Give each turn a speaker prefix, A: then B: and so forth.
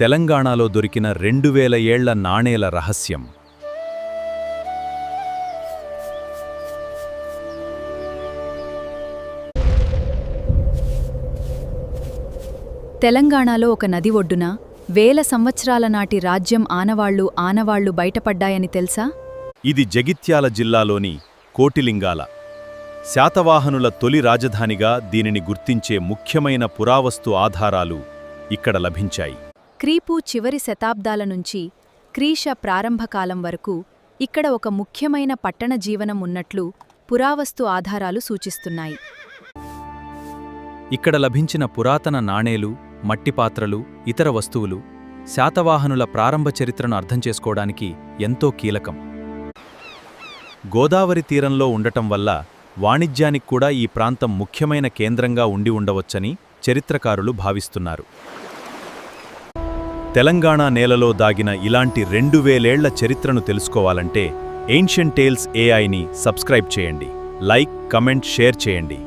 A: తెలంగాణలో దొరికిన 2000 ఏళ్ల నాణేల రహస్యం.
B: తెలంగాణలో ఒక నది ఒడ్డున వేల సంవత్సరాల నాటి రాజ్యం ఆనవాళ్లు బయటపడ్డాయని తెలుసా?
A: ఇది జగిత్యాల జిల్లాలోని కోటిలింగాల. శాతవాహనుల తొలి రాజధానిగా దీనిని గుర్తించే ముఖ్యమైన పురావస్తు ఆధారాలు ఇక్కడ లభించాయి.
B: క్రీపు చివరి శతాబ్దాల నుంచి క్రీశ ప్రారంభకాలం వరకు ఇక్కడ ఒక ముఖ్యమైన పట్టణ జీవనం ఉన్నట్లు పురావస్తు ఆధారాలు సూచిస్తున్నాయి.
A: ఇక్కడ లభించిన పురాతన నాణేలు, మట్టిపాత్రలు, ఇతర వస్తువులు శాతవాహనుల ప్రారంభ చరిత్రను అర్థం చేసుకోవడానికి ఎంతో కీలకం. గోదావరి తీరంలో ఉండటం వల్ల వాణిజ్యానికి కూడా ఈ ప్రాంతం ముఖ్యమైన కేంద్రంగా ఉండి ఉండవచ్చని చరిత్రకారులు భావిస్తున్నారు. తెలంగాణ నేలలో దాగిన ఇలాంటి 2000 ఏళ్ల చరిత్రను తెలుసుకోవాలంటే ఏన్షియంట్ టేల్స్ ఏఐని సబ్స్క్రైబ్ చేయండి. లైక్, కమెంట్, షేర్ చేయండి.